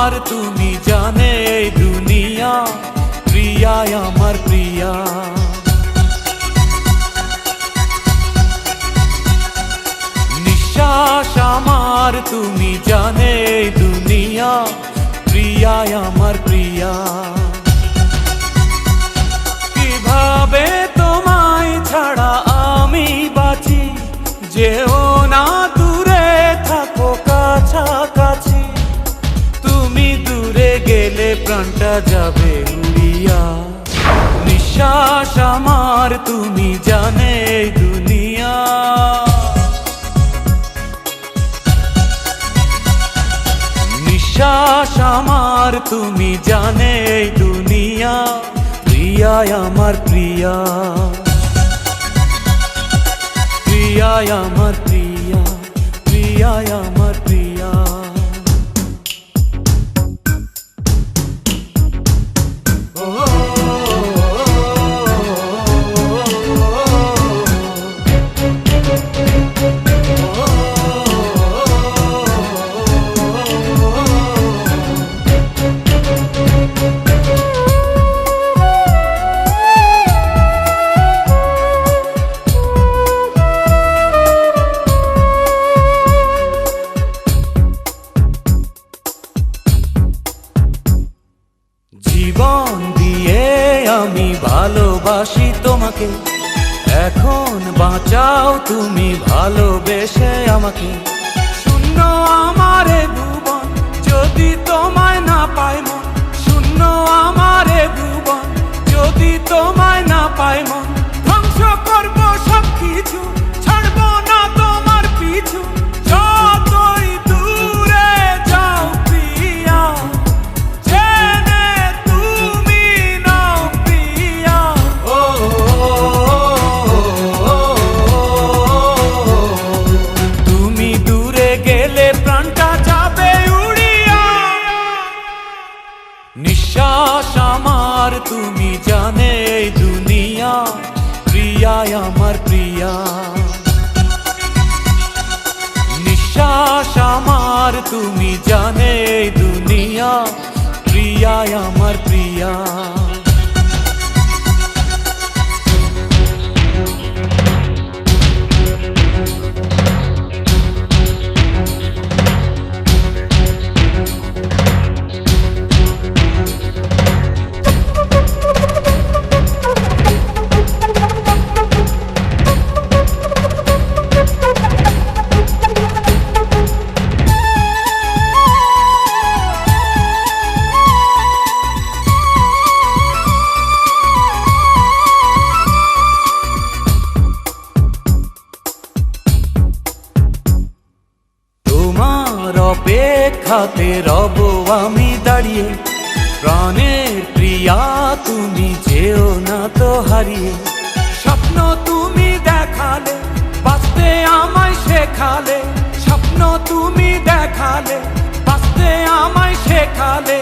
আমার তুমি জানে এই দুনিয়া, প্রিয়া আমার প্রিয়া। নিঃশ্বাস আমার তুমি জানে এই দুনিয়া, প্রিয়া আমার প্রিয়া। কিভাবে তোমায় ছাড়া আমি বাঁচি, যেও না দূরে থাকো কাছাকাছি। তুমি দূরে গেলে প্রাণটা যাবে উড়িয়া। নিঃশ্বাস আমার তুমি জানে এই দুনিয়া। নিঃশ্বাস আমার তুমি জানে এই দুনিয়া, প্রিয়া আমার প্রিয়া। প্রিয়া আমার প্রিয়া, প্রিয়া আমার প্রিয়া। জীবন দিয়ে আমি ভালোবাসি তোমাকে, এখন বাঁচাও তুমি ভালোবেসে আমাকে। শূন্য আমারে ভুবন যদি তোমায় না পাই মন, শূন্য আমারে ভুবন যদি তোমায় না পাই মন। ধ্বংস করব সব কিছু, ছাড়বো না তোমার পিছু। যতই দূরে যাও প্রিয়া, জেনে তুমি নাও প্রিয়া। তুমি দূরে গেলে প্রাণটা যাবে উড়িয়া। নিঃশ্বাস আমার তুমি জানে এই দুনিয়া, প্রিয়া আমার প্রিয়া। নিঃশ্বাস আমার তুমি জানে এই দুনিয়া, প্রিয়া আমার প্রিয়া। অপেক্ষাতে রব আমি দাঁড়িয়ে, প্রাণের প্রিয়া তুমি যেও না তো হারিয়ে। স্বপ্ন তুমি দেখালে, বাঁচতে আমায় শেখালে। স্বপ্ন তুমি দেখালে, বাঁচতে আমায় শেখালে।